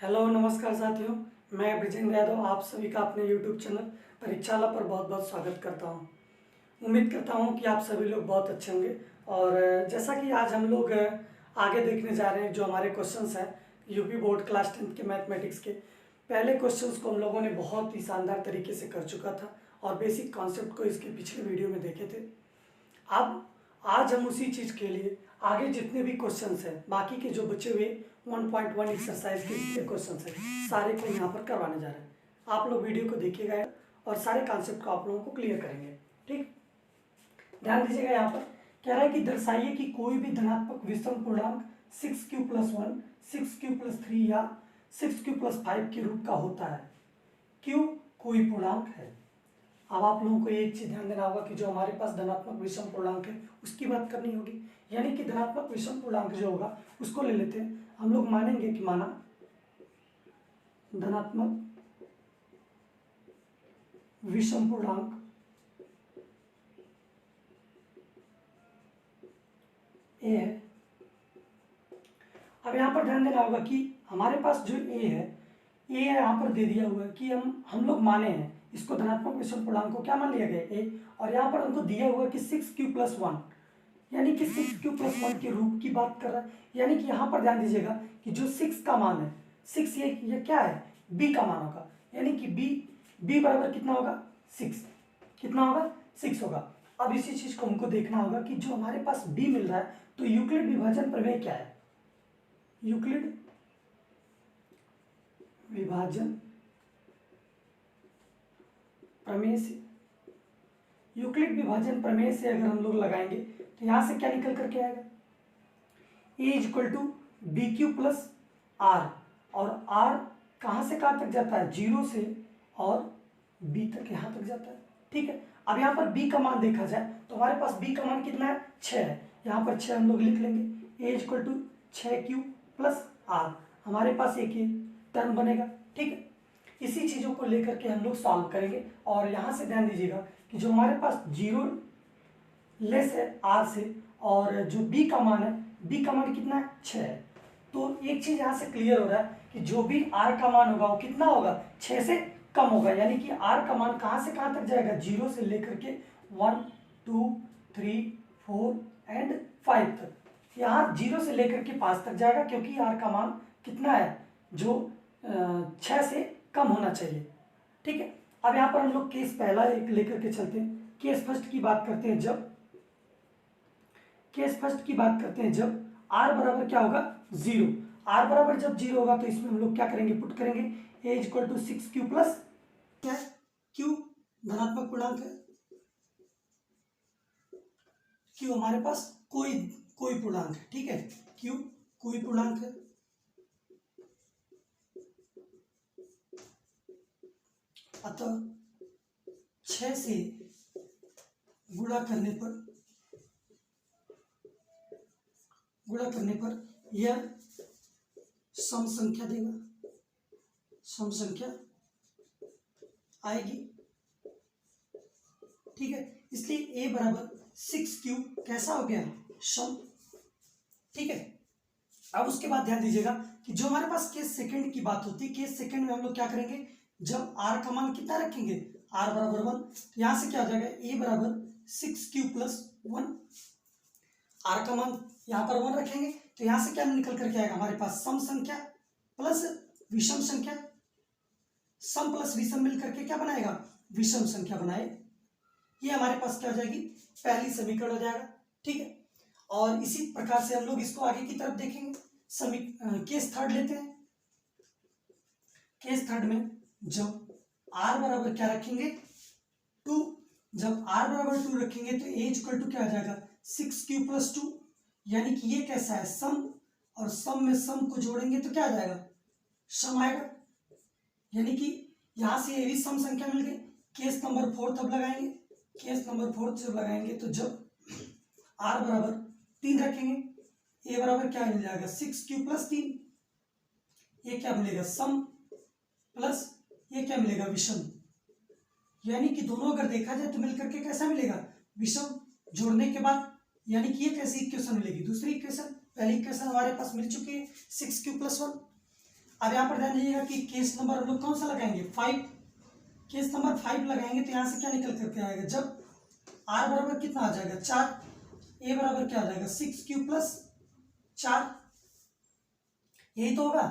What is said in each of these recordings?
Hello नमस्कार साथियों। मैं ब्रिजेंद्र यादव आप सभी का अपने यूट्यूब चैनल परीक्षाला पर बहुत बहुत स्वागत करता हूं। उम्मीद करता हूं कि आप सभी लोग बहुत अच्छे होंगे। और जैसा कि आज हम लोग आगे देखने जा रहे हैं, जो हमारे क्वेश्चंस हैं यूपी बोर्ड क्लास 10th के मैथमेटिक्स के पहले क्वेश्चंस को हम लोगों ने बहुत ही शानदार तरीके से कर चुका था और बेसिक कॉन्सेप्ट को इसके पिछले वीडियो में देखे थे। अब आज हम उसी चीज़ के लिए आगे जितने भी क्वेश्चंस हैं, बाकी के जो बचे हुए 1.1 एक्सरसाइज के जितने क्वेश्चंस हैं, सारे को यहाँ पर करवाने जा रहे हैं। आप लोग वीडियो को देखिएगा और सारे कॉन्सेप्ट को आप लोगों को क्लियर करेंगे। ठीक, ध्यान दीजिएगा। यहाँ पर कह रहा है कि दर्शाइए कि कोई भी धनात्मक विषम पूर्णांक 6q+1, 6q+3 या 6q+5 के रूप का होता है। क्यों कोई पूर्णांक है। अब आप लोगों को एक चीज ध्यान देना होगा कि जो हमारे पास धनात्मक विषम पूर्णांक है उसकी बात करनी होगी। यानी कि धनात्मक विषम पूर्णांक जो होगा उसको ले लेते हैं। हम लोग मानेंगे कि माना धनात्मक विषम पूर्णांक ए है। अब यहाँ पर ध्यान देना होगा कि हमारे पास जो ए है, ए यहाँ पर दे दिया हुआ है कि हम लोग माने हैं इसको धनात्मक विषम पूर्णांक को क्या मान लिया गया ए, और यहाँ पर हमको दिया हुआ है कि 6q+1, यानी कि 6q+1 के रूप की बात कर रहा है। यानी कि यहाँ पर ध्यान दीजिएगा कि जो 6 का मान है, 6 ये क्या है, b का मान होगा। यानी कि b बराबर कितना होगा, 6। कितना होगा, 6 होगा। अब इसी चीज को हमको देखना होगा कि जो हमारे पास b मिल रहा है, तो यूक्लिड विभाजन प्रमेय क्या है। यूक्लिड विभाजन प्रमेय से, यूक्लिड विभाजन प्रमेय से अगर हम लोग लगाएंगे तो यहां से क्या निकल करके आएगा, a = bq+r, और r कहां से कहां तक जाता है, 0 से और b तक यहां तक जाता है। ठीक है, अब यहां पर b का मान देखा जाए तो हमारे पास b का मान कितना है, 6 है। यहां पर 6 हम लोग लिख लेंगे, a = 6q+r, हमारे पास एक ही टर्म बनेगा। ठीक है, इसी चीजों को लेकर के हम लोग सॉल्व करेंगे। और यहां से ध्यान दीजिएगा कि जो हमारे पास 0 लेस है r से, और जो b का मान है, b का मान कितना है, 6 है। तो एक चीज यहां से क्लियर हो रहा है कि जो भी r का मान होगा वो कितना होगा, 6 से कम होगा। यानी कि r का मान कहां से कहां तक जाएगा, 0 से लेकर के 1 2 3 4 एंड 5 तक। यहाँ 0 से लेकर के 5 तक जाएगा, क्योंकि r का मान कितना है, जो 6 से कम होना चाहिए। ठीक है, अब यहाँ पर हम लोग केस पहला एक लेकर के चलते हैं। केस फर्स्ट की बात करते हैं जब, केस फर्स्ट की बात करते हैं जब r बराबर क्या होगा, 0। r बराबर जब 0 होगा तो इसमें हम लोग क्या करेंगे, पुट करेंगे a = 6q+, क्या है, q धनात्मक पूर्णांक है, q हमारे पास कोई पूर्णांक है। ठीक है, q कोई पूर्णांक है, अतः 6 से गुणा करने पर यह सम संख्या देगा, सम संख्या आएगी। ठीक है, इसलिए a बराबर 6q कैसा हो गया, सम। ठीक है, अब उसके बाद ध्यान दीजिएगा कि जो हमारे पास केस सेकंड की बात होती है, केस सेकंड में हम लोग क्या करेंगे, जब r का मान कितना रखेंगे, r बराबर 1, तो यहां से क्या हो जाएगा, a बराबर 6q+1, r का मान यहां पर 1 रखेंगे तो यहां से क्या निकल करके आएगा, हमारे पास सम संख्या प्लस विषम संख्या, सम प्लस विषम मिल करके क्या बनाएगा, विषम संख्या बनाए। ये हमारे पास क्या हो जाएगी, पहली समीकरण हो जाएगा। ठीक है, और इसी प्रकार से हम लोग इसको आगे की तरफ देखेंगे। केस थर्ड लेते हैं। केस थर्ड में जब r बराबर क्या रखेंगे, 2, जब r बराबर 2 रखेंगे तो a = क्या आ जाएगा, 6q+2। यानी कि ये कैसा है, सम, और सम में सम को जोड़ेंगे तो क्या आ जाएगा, सम आएगा। यानी कि यहां से ये भी सम संख्या मिल गई। केस नंबर 4 तब लगाएंगे, केस नंबर 4 जब लगाएंगे तो जब r बराबर 3 रखेंगे, a बराबर क्या मिल जाएगा, 6q+3, ये क्या मिलेगा, सम, प्लस ये क्या मिलेगा, विषम। यानी कि दोनों अगर देखा जाए तो मिलकर के कैसा मिलेगा, विषम। जोड़ने के बाद यानी कि ये कैसी इक्वेशन मिलेगी, दूसरी इक्वेशन। पहली इक्वेशन हमारे पास मिल चुकी है 6q+1। अब यहाँ पर ध्यान दीजिएगा कि केस नंबर हम लोग कौन सा लगाएंगे, 5। केस नंबर 5 लगाएंगे तो यहाँ से क्या निकल करके आएगा, जब आर बराबर कितना आ जाएगा 4, ए बराबर क्या आ जाएगा 6 क्यूब + 4, यही तो होगा।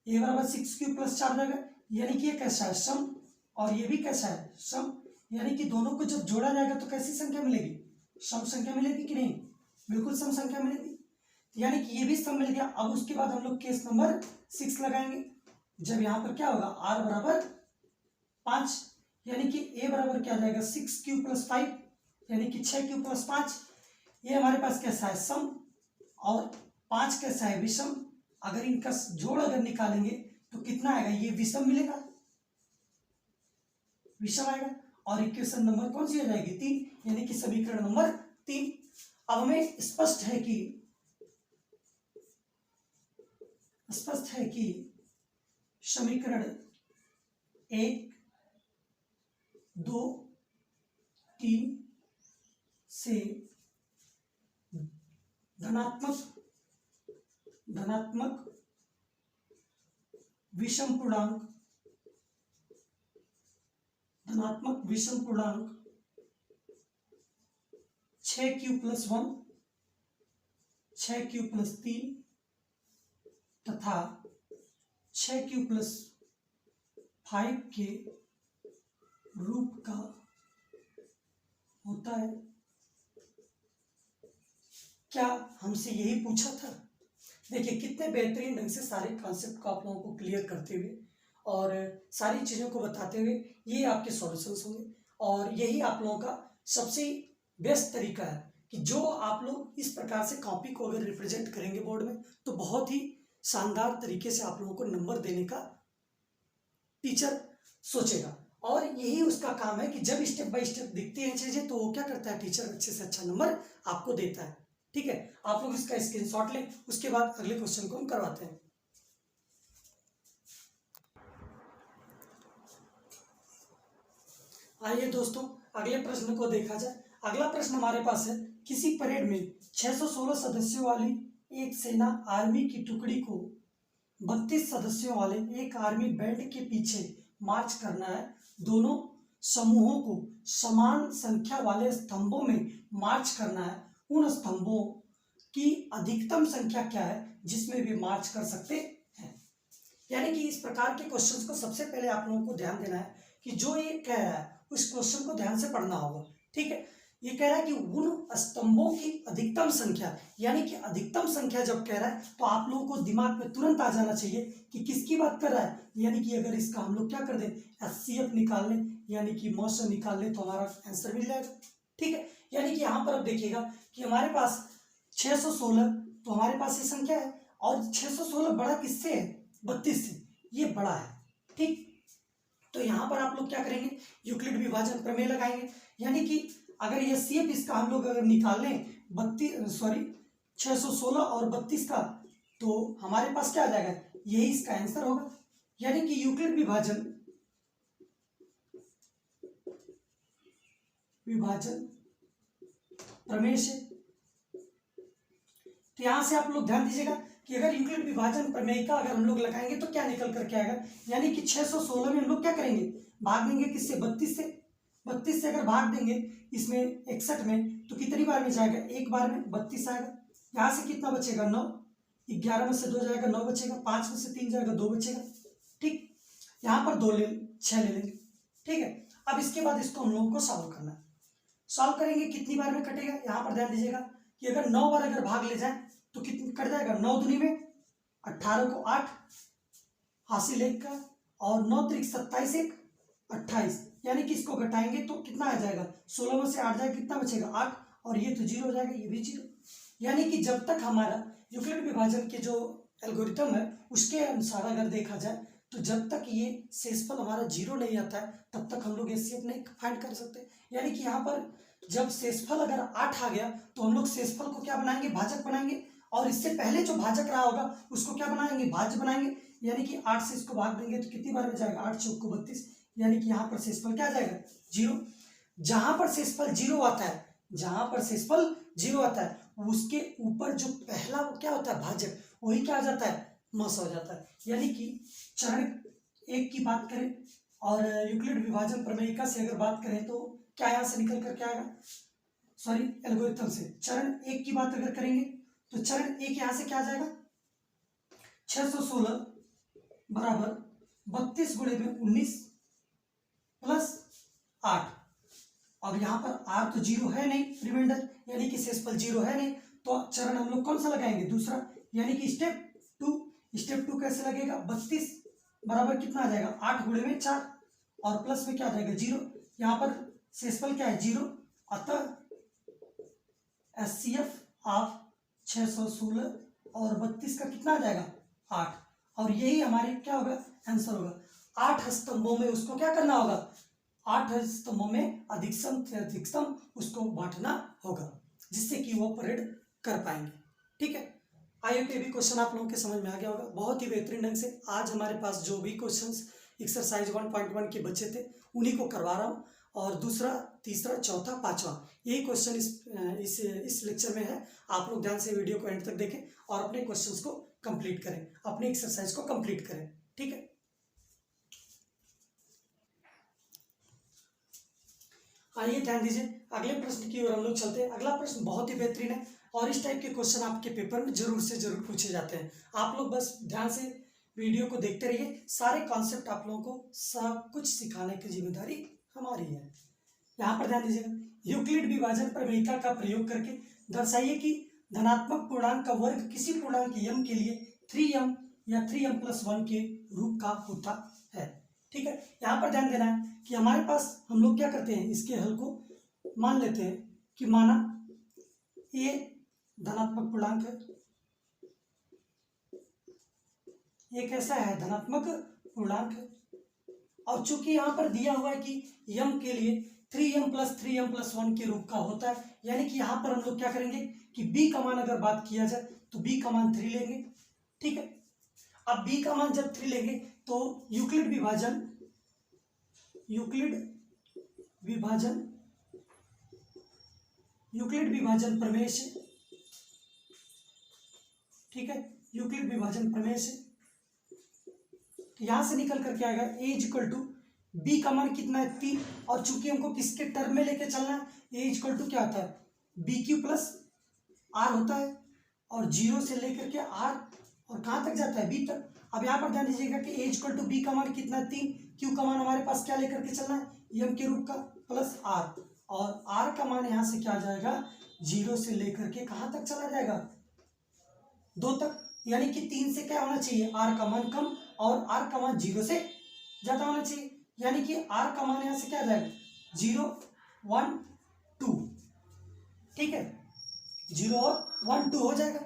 ए बराबर 6 क्यूब + 4 जाएगा, यानी कि ये कैसा है सम, और ये भी कैसा है सम, यानी कि दोनों को जब जोड़ा जाएगा तो कैसी संख्या मिलेगी, सम संख्या मिलेगी कि नहीं, बिल्कुल सम संख्या मिलेगी। यानी कि ये भी सम मिल गया। अब उसके बाद हम लोग केस नंबर 6 लगाएंगे, जब यहाँ पर क्या होगा आर बराबर 5, यानी कि ए बराबर क्या आ जाएगा 6 क्यूब + 5, यानी कि 6 क्यूब + 5। ये हमारे पास कैसा है सम, और 5 कैसा है विषम। अगर इनका जोड़ अगर निकालेंगे तो कितना आएगा, ये विषम मिलेगा, विषम आएगा। और इक्वेशन नंबर कौन सी हो जाएगी 3, यानी कि समीकरण नंबर 3। अब हमें स्पष्ट है कि समीकरण 1, 2, 3 से धनात्मक विषम पूर्णांक 6 क्यूब + 1, 6 क्यूब + 3 तथा 6 क्यूब + 5 के रूप का होता है। क्या हमसे यही पूछा था? देखिए कितने बेहतरीन ढंग से सारे कॉन्सेप्ट को आप लोगों को क्लियर करते हुए और सारी चीज़ों को बताते हुए ये आपके सॉल्यूशंस होंगे, और यही आप लोगों का सबसे बेस्ट तरीका है कि जो आप लोग इस प्रकार से कॉपी को अगर रिप्रेजेंट करेंगे बोर्ड में तो बहुत ही शानदार तरीके से आप लोगों को नंबर देने का टीचर सोचेगा। और यही उसका काम है कि जब स्टेप बाय स्टेप दिखती हैं चीज़ें तो वो क्या करता है, टीचर अच्छे से अच्छा नंबर आपको देता है। ठीक है, आप लोग इसका स्क्रीनशॉट लें, उसके बाद अगले क्वेश्चन को हम करवाते हैं। आइए दोस्तों अगले प्रश्न को देखा जाए। अगला प्रश्न हमारे पास है, किसी परेड में 616 सदस्यों वाली एक सेना आर्मी की टुकड़ी को 32 सदस्यों वाले एक आर्मी बैंड के पीछे मार्च करना है। दोनों समूहों को समान संख्या वाले स्तंभों में मार्च करना है। उन स्तंभों की अधिकतम संख्या क्या है जिसमें वे मार्च कर सकते हैं। यानी कि इस प्रकार के क्वेश्चंस को सबसे पहले आप लोगों को ध्यान देना है कि जो ये कह रहा है उस क्वेश्चन को ध्यान से पढ़ना होगा। ठीक है, ये कह रहा है कि उन स्तंभों की अधिकतम संख्या, यानी कि अधिकतम संख्या जब कह रहा है तो आप लोगों को दिमाग में तुरंत आ जाना चाहिए कि किसकी बात कर रहा है। यानी कि अगर इसका हम लोग क्या कर दें, HCF निकाल लें, यानी कि मौसम निकाल लें तो हमारा आंसर मिल जाएगा। ठीक है, यानी कि यहाँ पर अब देखिएगा कि हमारे पास 616, तो हमारे पास ये संख्या है, और 616 बड़ा किससे है, 32 से, ये बड़ा है। ठीक, तो यहाँ पर आप लोग क्या करेंगे, यूक्लिड विभाजन प्रमेय लगाएंगे। यानी कि अगर ये HCF इसका हम लोग अगर निकाल लें 616 और 32 का, तो हमारे पास क्या आ जाएगा, यही इसका आंसर होगा। यानी कि यूक्लिड विभाजन प्रमेय से, तो यहां से आप लोग ध्यान दीजिएगा कि अगर यूक्लिड विभाजन प्रमेय का अगर हम लोग लगाएंगे तो क्या निकल करके आएगा। यानी कि 616 में हम लोग क्या करेंगे, भाग देंगे किससे, 32 से। 32 से अगर भाग देंगे इसमें 61 में तो कितनी बार में जाएगा, एक बार में 32 आएगा। यहाँ से कितना बचेगा, 9, 11 में से 2 जाएगा 9 बचेगा, 5 में से 3 जाएगा 2 बचेगा। ठीक, यहाँ पर 6 ले लेंगे। ठीक है, अब इसके बाद इसको हम लोगों को सॉल्व करना है। सॉल्व करेंगे कितनी बार में कटेगा, यहाँ पर ध्यान दीजिएगा कि अगर 9 बार अगर भाग ले जाए तो कितनी कट जाएगा, 9 दूनी में 18 को 8 हासिल 1 का, और 9 त्रिक 27 1 28, यानी कि इसको घटाएंगे तो कितना आ जाएगा, 16 में से 8 जाएगा कितना बचेगा 8, और ये तो 0 हो जाएगा, ये भी 0। यानी कि जब तक हमारा यूक्लिड विभाजन के जो एल्गोरिथम है उसके अनुसार अगर देखा जाए तो जब तक ये शेषफल हमारा 0 नहीं आता है तब तक हम लोग HCF नहीं फाइंड कर सकते। यानी कि यहाँ पर जब शेषफल अगर 8 आ गया तो हम लोग शेषफल को क्या बनाएंगे, भाजक बनाएंगे, और इससे पहले जो भाजक रहा होगा उसको क्या बनाएंगे, भाज्य बनाएंगे। यानी कि 8 से इसको भाग देंगे तो कितनी बार में जाएगा, 8 चौक को 32, यानी कि यहाँ पर शेषफल क्या आ जाएगा, 0। जहां पर शेषफल 0 आता है, जहां पर शेषफल 0 आता है उसके ऊपर जो पहला क्या होता है, भाजक, वही क्या आ जाता है, मस हो जाता है। यानी कि चरण एक की बात करें और यूक्लिड विभाजन प्रमेयिका से अगर बात करें तो क्या यहाँ से निकल कर क्या आएगा, सॉरी एल्गोरिथम से चरण एक की बात अगर करेंगे तो चरण एक यहाँ से क्या आ जाएगा, 616 बराबर 32 गुणे में 19 प्लस 8। अब यहाँ पर आर तो जीरो है नहीं, रिमाइंडर यानी कि शेषफल जीरो है नहीं, तो चरण हम लोग कौन सा लगाएंगे, दूसरा, यानी कि स्टेप टू। स्टेप टू कैसे लगेगा, 32 बराबर कितना आ जाएगा, 8 गुणे में 4 और प्लस में क्या आ जाएगा, जीरो। यहाँ पर शेषफल क्या है, जीरो, अतः HCF ऑफ 616 और 32 का कितना आ जाएगा, 8। और यही हमारे क्या होगा, आंसर होगा। 8 स्तंभों में उसको क्या करना होगा, 8 स्तंभों में अधिकतम से अधिकतम उसको बांटना होगा, जिससे कि वो परेड कर पाएंगे। ठीक है, आई होप ये भी क्वेश्चन आप लोगों के समझ में आ गया होगा। बहुत ही बेहतरीन ढंग से आज हमारे पास जो भी क्वेश्चंस एक्सरसाइज 1.1 के बचे थे उन्हीं को करवा रहा हूँ, और दूसरा, तीसरा, चौथा, पांचवा यही क्वेश्चन इस लेक्चर में है। आप लोग ध्यान से वीडियो को एंड तक देखें और अपने क्वेश्चंस को कंप्लीट करें, अपनी एक्सरसाइज को कंप्लीट करें। ठीक है, आइए ध्यान दीजिए, अगले प्रश्न की ओर हम लोग चलते हैं। अगला प्रश्न बहुत ही बेहतरीन है और इस टाइप के क्वेश्चन आपके पेपर में जरूर से जरूर पूछे जाते हैं। आप लोग बस ध्यान से वीडियो को देखते रहिए, सारे कॉन्सेप्ट आप लोगों को सब कुछ सिखाने की जिम्मेदारी हमारी है। यहाँ पर ध्यान दीजिएगा, यूक्लिड विभाजन प्रमेयिका का प्रयोग करके दर्शाइए कि धनात्मक पूर्णांक का वर्ग किसी पूर्णांक m के लिए 3m या 3m+1 के रूप का होता है। ठीक है, यहाँ पर ध्यान देना है कि हमारे पास हम लोग क्या करते हैं, इसके हल को मान लेते हैं कि माना a धनात्मक पूर्णांक है, ये कैसा है, धनात्मक पूर्णांक है, और चूंकि यहाँ पर दिया हुआ है कि m के लिए 3m+3m+1 के रूप का होता है, यानी कि यहाँ पर हम लोग क्या करेंगे कि b का मान अगर बात किया जाए तो b का मान 3 लेंगे। ठीक है, अब b का मान जब 3 लेंगे तो यूक्लिड विभाजन प्रमेय से, ठीक है, यूक्लिड विभाजन प्रमेय से यहां से निकल करके आएगा a b का मान कितना है, 3, और चूंकि हमको किसके टर्म में लेके चलना है, a क्या होता है, BQ प्लस r होता है, और 0 से लेकर के r और कहां तक जाता है, b तक। अब यहाँ पर ध्यान दीजिएगा कि a b का मान कितना है, 3, q का मान हमारे पास क्या लेकर के चलना है, m के रूप का प्लस r, और r का मान यहाँ से क्या आ जाएगा, 0 से लेकर के कहां तक चला जाएगा, 2 तक। यानी कि 3 से क्या होना चाहिए, r का मान कम और r का मान 0 से ज्यादा होना चाहिए, यानी कि r का मान यहां से क्या आ जाएगा, 0, 1, 2। ठीक है, 0 और 1, 2 हो जाएगा।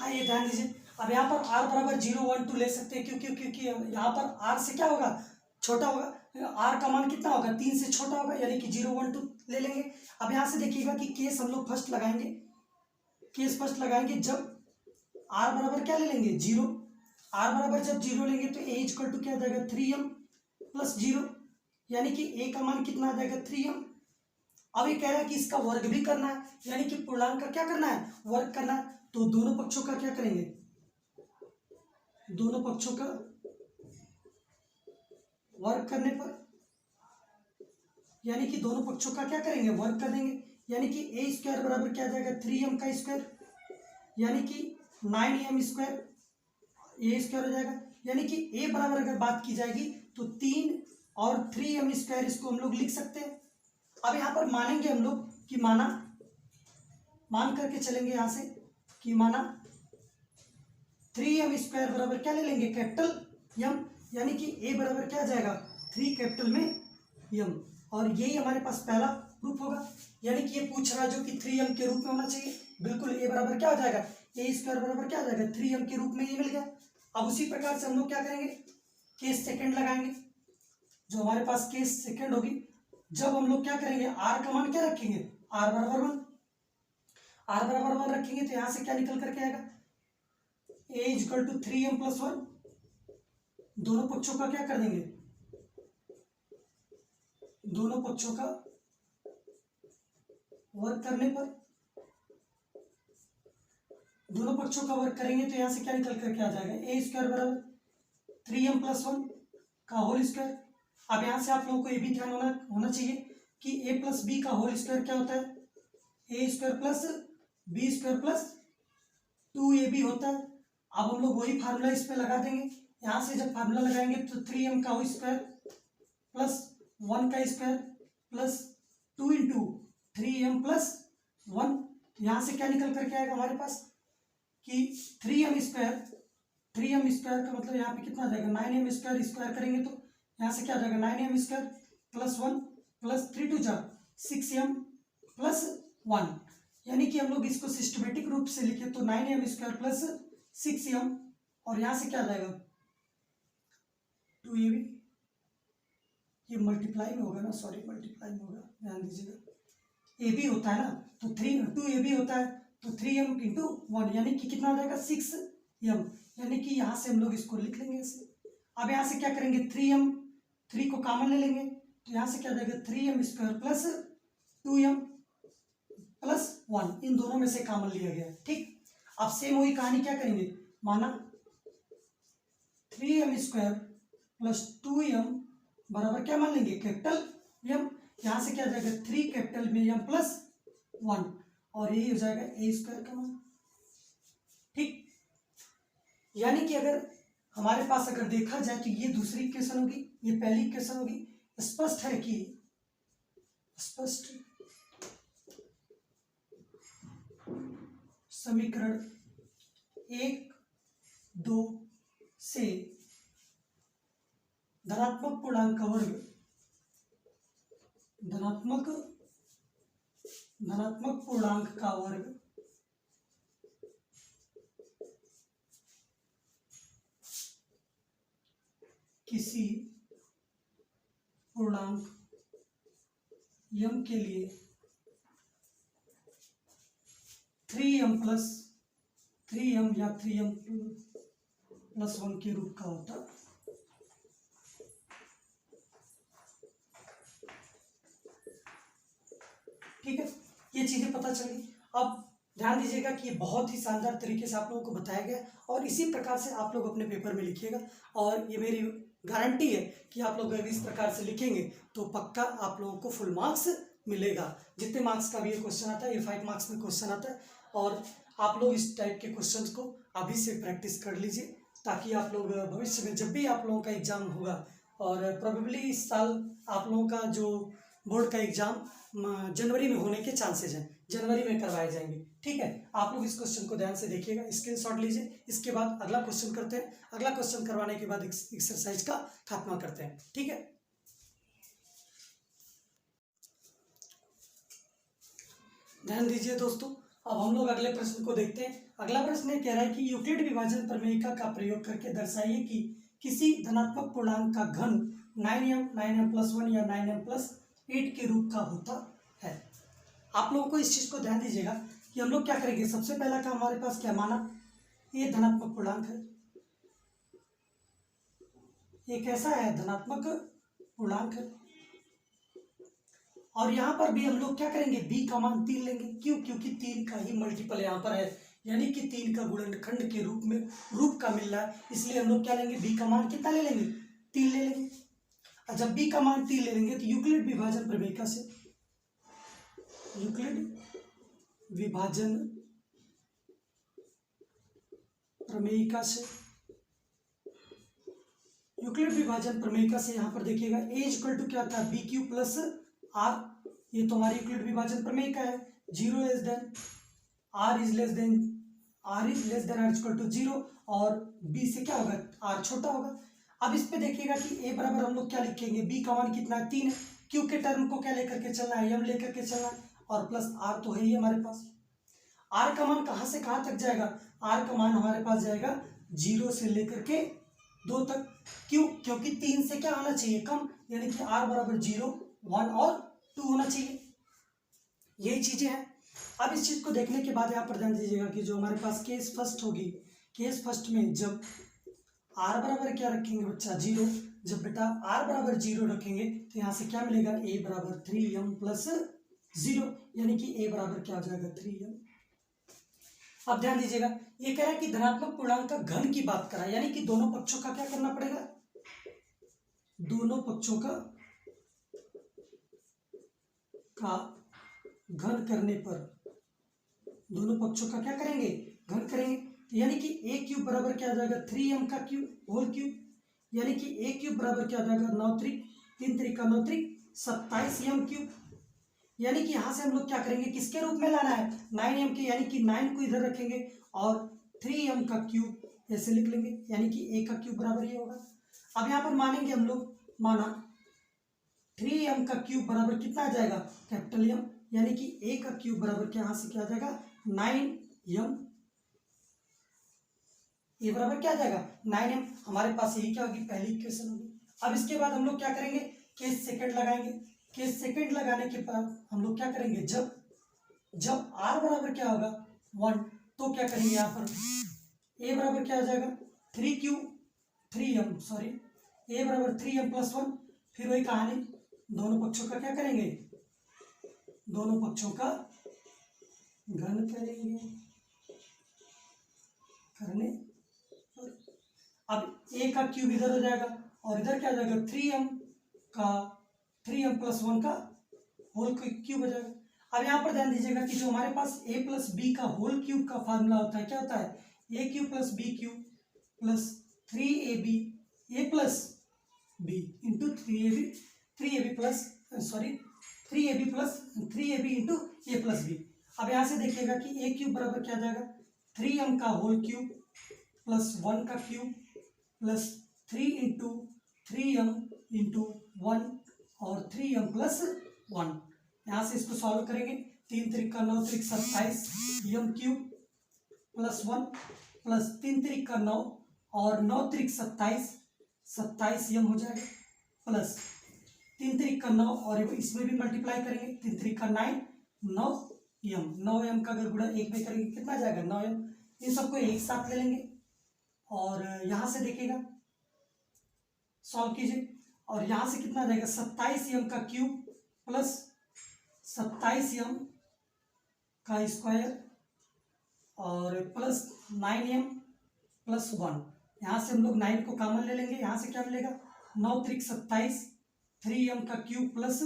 आइए ध्यान दीजिए, अब यहाँ पर r बराबर 0, 1, 2 ले सकते हैं, क्योंकि यहाँ पर r से क्या होगा, छोटा होगा, r का मान कितना होगा, 3 से छोटा होगा, यानी कि 0, 1, 2 ले लेंगे। अब यहाँ से देखिएगा कि केस हम लोग फर्स्ट लगाएंगे, केस फर्स्ट लगाएंगे जब r बराबर क्या ले लेंगे, 0। r बराबर जब 0 लेंगे तो a क्या आ जाएगा, 3m+0, यानी कि a का मान कितना आ जाएगा, 3m। अब ये कह रहा है कि इसका वर्ग भी करना है, यानी कि पूर्णांक का क्या करना है, वर्ग करना है, तो दोनों पक्षों का क्या करेंगे, दोनों पक्षों का वर्ग करने पर, यानी कि दोनों पक्षों का क्या करेंगे, वर्ग कर देंगे, यानी कि a² बराबर क्या आ जाएगा, 3m का स्क्वायर, यानी कि 9m² a² हो जाएगा, यानी कि a बराबर अगर बात की जाएगी तो 3 और 3m² इसको हम लोग लिख सकते हैं। अब यहाँ पर मानेंगे हम लोग कि मान करके चलेंगे यहाँ से कि माना 3m² बराबर क्या ले लेंगे, कैपिटल m, यानी कि a बराबर क्या आ जाएगा, 3 कैपिटल में m, और यही हमारे पास पहला प्रूफ होगा, यानी कि ये पूछ रहा है जो कि 3m के रूप में होना चाहिए, बिल्कुल a बराबर क्या हो जाएगा, a² बराबर क्या हो जाएगा, 3m के रूप में ये मिल गया। अब उसी प्रकार से हम लोग क्या करेंगे, केस सेकंड लगाएंगे, जो हमारे पास केस सेकंड होगी, जब हम लोग क्या करेंगे, r का मान क्या रखेंगे, r बराबर 1 रखेंगे, तो यहां से क्या निकल करके आएगा, a 3m+1, दोनों पक्षों का क्या कर देंगे, दोनों पक्षों का वर्ग करने पर दोनों पक्षों का वर्ग करेंगे तो यहाँ से क्या निकल कर क्या आ जाएगा, ए स्क्वायर बराबर 3m+1 का होल स्क्वायर। अब यहाँ से आप लोगों को ये भी ध्यान होना चाहिए कि a प्लस बी का होल स्क्वायर क्या होता है, A square plus B square plus 2ab होता है। अब हम लोग वही फार्मूला इस पे लगा देंगे। यहाँ से जब फार्मूला लगाएंगे तो 3m का होल स्क्वायर प्लस 1 का स्क्वायर प्लस 2 इंटू 3m+1, यहाँ से क्या निकल करके आएगा हमारे पास कि 3m स्क्वायर का मतलब यहाँ पे कितना आ जाएगा, 9m स्क्वायर, स्क्वायर करेंगे तो यहाँ से क्या आ जाएगा 9m square plus 1 plus 3 to जा 6m+1, यानी कि हम लोग इसको सिस्टमेटिक रूप से लिखे तो 9m स्क्वायर प्लस 6m, और यहाँ से क्या आ जाएगा 2ab, ये मल्टीप्लाई में होगा ना, सॉरी मल्टीप्लाई में होगा, ध्यान दीजिएगा, ab होता है ना तो 2ab होता है तो 3m इंटू 1 यानी कि कितना आ जाएगा 6m, यानी कि यहाँ से हम लोग इसको लिख लेंगे ऐसे। अब यहाँ से क्या करेंगे 3 को कॉमन ले लेंगे तो यहाँ से क्या आ जाएगा 3m स्क्वायर प्लस 2m+1, इन दोनों में से कॉमन लिया गया है। ठीक, अब सेम वही कहानी क्या करेंगे, माना 3m स्क्वायर प्लस 2m बराबर क्या मान लेंगे कैपिटल m, यहाँ से क्या आ जाएगा 3 कैपिटल में m+1, और यही हो जाएगा ए स्क्वायर का मान। ठीक, यानी कि अगर हमारे पास अगर देखा जाए तो ये दूसरी इक्वेशन होगी, ये पहली इक्वेशन होगी। स्पष्ट है कि स्पष्ट समीकरण 1, 2 से धनात्मक पूर्णांक का वर्ग धनात्मक पूर्णांक का वर्ग किसी पूर्णांक m के लिए 3m या 3m+1 के रूप का होता है। ठीक है, ये चीजें पता चली। अब ध्यान दीजिएगा कि ये बहुत ही शानदार तरीके से आप लोगों को बताया गया और इसी प्रकार से आप लोग अपने पेपर में लिखिएगा, और ये मेरी गारंटी है कि आप लोग अगर इस प्रकार से लिखेंगे तो पक्का आप लोगों को फुल मार्क्स मिलेगा। जितने मार्क्स का भी ये क्वेश्चन आता है, ये 5 मार्क्स में क्वेश्चन आता है, और आप लोग इस टाइप के क्वेश्चंस को अभी से प्रैक्टिस कर लीजिए ताकि आप लोग भविष्य में जब भी आप लोगों का एग्जाम होगा, और प्रोबेबली इस साल आप लोगों का जो बोर्ड का एग्जाम जनवरी में होने के चांसेस हैं, जनवरी में करवाए जाएंगे। ठीक है, आप लोग इस क्वेश्चन को ध्यान से देखिएगा, स्क्रीनशॉट लीजिए। इसके बाद अगला क्वेश्चन करते हैं, अगला क्वेश्चन करवाने के बाद एक्सरसाइज का खात्मा करते हैं। ठीक है, ध्यान दीजिए दोस्तों, अब हम लोग अगले प्रश्न को देखते हैं। अगला प्रश्न ये कह रहा है कि यूक्लिड विभाजन प्रमेयिका का प्रयोग करके दर्शाइए कि किसी धनात्मक पूर्णांक का घन 9m, 9m+1 या 9m+8 के रूप का होता है। आप लोगों को इस चीज को ध्यान दीजिएगा कि हम लोग क्या करेंगे, सबसे पहला काम हमारे पास क्या माना, ये धनात्मक पूर्णांक है, ये कैसा है धनात्मक पूर्णांक है, और यहाँ पर भी हम लोग क्या करेंगे b का मान 3 लेंगे। क्यों, क्योंकि 3 का ही मल्टीपल यहाँ पर है, यानी कि 3 का गुणनखंड के रूप का मिल रहा है, इसलिए हम लोग क्या लेंगे b का मान कितना ले लेंगे, 3 ले लेंगे। और जब b का मान 3 ले लेंगे तो यूक्लिड विभाजन प्रमेयिका से यहाँ पर देखिएगा a इक्वल टू क्या था, BQ प्लस R, ये तो हमारी यूक्लिड विभाजन प्रमेयिका है। 0 less than R is less than R equal to 0, और B से क्या होगा, R छोटा होगा। अब इस पे देखिएगा कि a बराबर हम लोग क्या लिखेंगे, b का मान कितना है 3 है, q के टर्म को क्या लेकर के चलना है, m लेकर के चलना है, और प्लस r तो है ही हमारे पास। r का मान कहाँ से कहाँ तक जाएगा, r का मान हमारे पास जाएगा 0 से लेकर के 2 तक। क्यों, क्योंकि 3 से क्या आना चाहिए कम, यानी कि r बराबर 0, 1 और 2 होना चाहिए। यही चीजें हैं। अब इस चीज को देखने के बाद यहाँ पर ध्यान दीजिएगा कि जो हमारे पास केस फर्स्ट होगी, केस फर्स्ट में जब r बराबर क्या रखेंगे बच्चा 0, जब बेटा r बराबर 0 रखेंगे तो यहाँ से क्या मिलेगा, a बराबर 3m+0, यानी कि a बराबर क्या हो जाएगा 3m। अब ध्यान दीजिएगा, ये कह रहा है कि धनात्मक पूर्णांक का घन की बात कर रहा है, यानी कि दोनों पक्षों का क्या करना पड़ेगा, दोनों पक्षों का घन करने पर, दोनों पक्षों का क्या करेंगे, घन करेंगे। तो यानी कि ए क्यूब बराबर क्या आ जाएगा, 3m का क्यूब होल क्यूब, यानी कि ए क्यूब बराबर क्या आ जाएगा, 9 त्रिक 3 त्रिक का 9 त्रिक 27m क्यूब। यानी कि यहाँ से हम लोग क्या करेंगे, किसके रूप में लाना है, 9m के, यानी कि 9 को इधर रखेंगे और 3m का क्यूब ऐसे लिख लेंगे, यानी कि ए का क्यूब बराबर ये होगा। अब यहाँ पर मानेंगे हम लोग, माना 3m का क्यूब बराबर कितना आ जाएगा, कैपिटल एम, यानी कि ए का क्यूब बराबर क्या, यहाँ से क्या आ जाएगा 9m, ए बराबर क्या आ जाएगा 9m। हमारे पास यही क्या होगी, पहली इक्वेशन होगी। अब इसके बाद हम लोग क्या करेंगे, केस सेकंड लगाएंगे। केस सेकंड लगाने के बाद हम लोग क्या करेंगे, जब r बराबर क्या होगा 1, तो क्या करेंगे, यहाँ पर a बराबर क्या आ जाएगा 3m, सॉरी a बराबर 3m प्लस 1। फिर वही कहानी, दोनों पक्षों का क्या करेंगे, दोनों पक्षों का घन करेंगे, करने पर अब a का क्यूब इधर हो जाएगा और इधर क्या आ जाएगा 3m प्लस 1 का होल क्यूब हो जाएगा। अब यहाँ पर ध्यान दीजिएगा कि जो हमारे पास a प्लस बी का होल क्यूब का फार्मूला होता है, क्या होता है, A cube plus B cube plus 3ab A plus B into 3ab plus 3ab into A plus B. अब यहाँ से देखिएगा कि ए क्यूब बराबर क्या आ जाएगा, 3m का होल क्यूब प्लस 1 का cube plus 3 into 3m into 1 और 3m प्लस 1। यहाँ से इसको सॉल्व करेंगे, 3 त्रिक का 9 त्रिक 27 m क्यूब प्लस 1 प्लस 3 त्रिक का 9 और 9 त्रिक 27 m हो जाएगा प्लस 3 त्रिक का 9 और इसमें भी मल्टीप्लाई करेंगे, 3 त्रिक का 9m का अगर गुणा 1 में करेंगे कितना जाएगा 9m। इन सबको एक साथ ले लेंगे और यहाँ से देखिएगा सॉल्व कीजिए और यहाँ से कितना जाएगा 27m का क्यूब प्लस 27m का स्क्वायर और प्लस 9m प्लस 1। यहाँ से हम लोग 9 को कॉमन ले लेंगे, यहाँ से क्या मिलेगा 9 त्रिक 27 3m का cube plus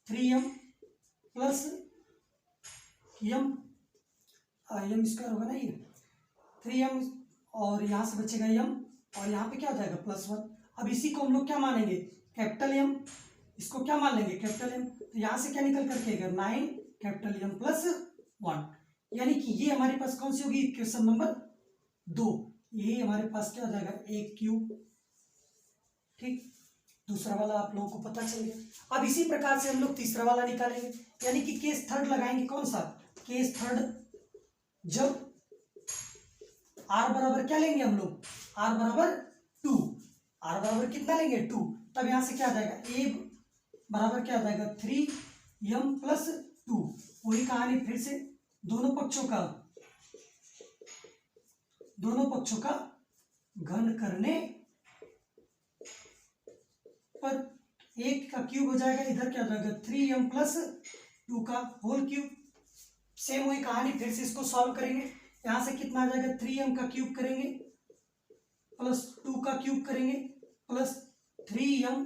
3m plus m square होगा ना ये 3m और यहाँ से बचेगा m और यहाँ पे क्या आ जाएगा प्लस 1। अब इसी को हम लोग क्या मानेंगे, कैपिटल M, इसको क्या मान लेंगे कैपिटल M। तो यहाँ से क्या निकल करके 9 कैपिटल M प्लस 1, यानी कि ये हमारे पास कौन सी होगी इक्वेशन नंबर 2, ये हमारे पास क्या हो जाएगा a क्यूब। ठीक, दूसरा वाला आप लोगों को पता चल गया। अब इसी प्रकार से हम लोग तीसरा वाला निकालेंगे, यानी कि केस थर्ड लगाएंगे। कौन सा केस थर्ड, जब r बराबर क्या लेंगे हम लोग, r बराबर 2, r बराबर कितना लेंगे 2, तब यहां से क्या आ जाएगा a बराबर क्या आ जाएगा 3m प्लस 2। वही कहानी फिर से, दोनों पक्षों का घन करने पर एक का क्यूब हो जाएगा, इधर क्या हो जाएगा 3m प्लस 2 का होल क्यूब। सेम वही कहानी फिर से इसको सॉल्व करेंगे, यहां से कितना आ जाएगा 3m का क्यूब करेंगे प्लस 2 का क्यूब करेंगे प्लस 3m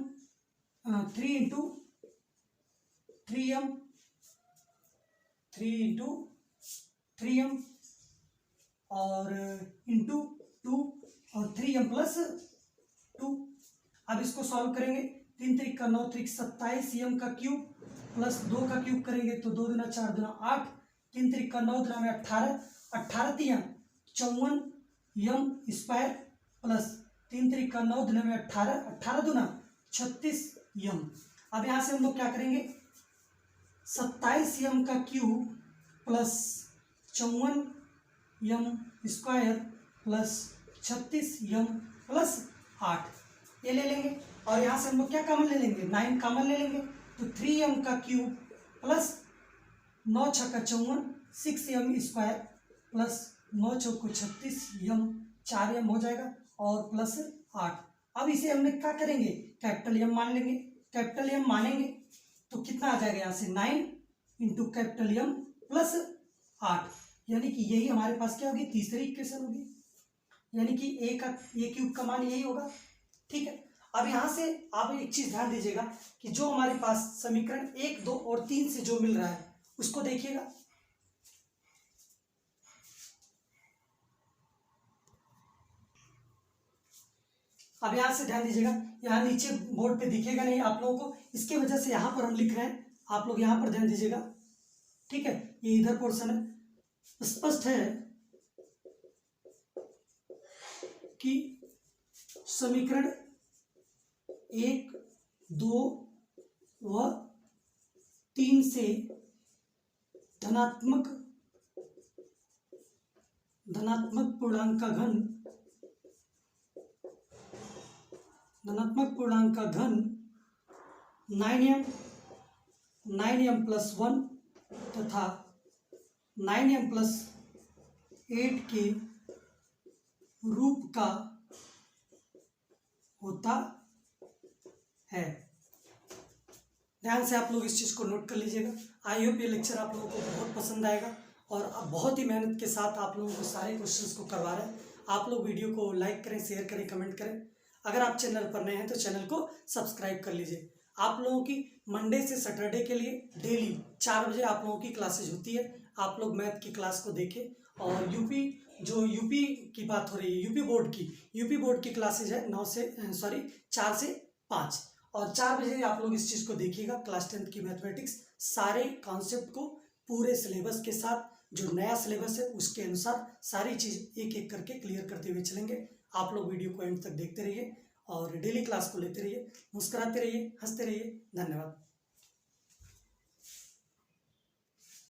3 इंटू 3m और इंटू 2 और 3m प्लस 2। अब इसको सॉल्व करेंगे, 3 त्रिक का 9 त्रिक 27m का क्यूब प्लस 2 का क्यूब करेंगे तो 2 दूना 4 दूना 8, 3 त्रिक का 9 दूना में 18 3 54m स्क्वायर प्लस 3 त्रिक का 9 दूना में 18 दूना 36m। अब यहाँ से हम लोग क्या करेंगे 27m का cube plus 54m square plus 36m plus 8 ये ले लेंगे और यहाँ से हम लोग क्या कॉमन ले लेंगे 9 कॉमन ले लेंगे, तो 3m का क्यूब प्लस 9 छक्का 54 6m स्क्वायर प्लस 9 चौको 36m 4m हो जाएगा और प्लस 8। अब इसे हमने क्या करेंगे कैपिटल M मान लेंगे, कैपिटल M मानेंगे तो कितना आ जाएगा यहाँ से 9 इंटू कैपिटल M प्लस 8, यानी कि यही हमारे पास क्या होगी, तीसरी इक्वेशन होगी, यानी कि ए क्यूब का मान यही होगा। ठीक है, अब यहाँ से आप एक चीज ध्यान दीजिएगा कि जो हमारे पास समीकरण 1, 2 और 3 से जो मिल रहा है उसको देखिएगा। अब यहाँ से ध्यान दीजिएगा, यहाँ नीचे बोर्ड पे दिखेगा नहीं आप लोगों को, इसके वजह से यहाँ पर हम लिख रहे हैं, आप लोग यहाँ पर ध्यान दीजिएगा। ठीक है, ये इधर पोर्शन है, स्पष्ट है कि समीकरण 1, 2 व 3 से धनात्मक पूर्णांक का घन 9m प्लस 1 तथा 9m प्लस 8 के रूप का होता है। ध्यान से आप लोग इस चीज़ को नोट कर लीजिएगा। आई होप ये लेक्चर आप लोगों को बहुत पसंद आएगा और अब बहुत ही मेहनत के साथ आप लोगों को सारे क्वेश्चंस को करवा रहे हैं। आप लोग वीडियो को लाइक करें, शेयर करें, कमेंट करें। अगर आप चैनल पर नए हैं तो चैनल को सब्सक्राइब कर लीजिए। आप लोगों की मंडे से सैटरडे के लिए डेली 4 बजे आप लोगों की क्लासेज होती है। आप लोग मैथ की क्लास को देखें और यूपी की बात हो रही है, यूपी बोर्ड की क्लासेज है 4 से 5 और 4 बजे आप लोग इस चीज़ को देखिएगा। क्लास 10th की मैथमेटिक्स सारे कॉन्सेप्ट को पूरे सिलेबस के साथ, जो नया सिलेबस है उसके अनुसार सारी चीज़ एक एक करके क्लियर करते हुए चलेंगे। आप लोग वीडियो को एंड तक देखते रहिए और डेली क्लास को लेते रहिए, मुस्कुराते रहिए, हंसते रहिए। धन्यवाद।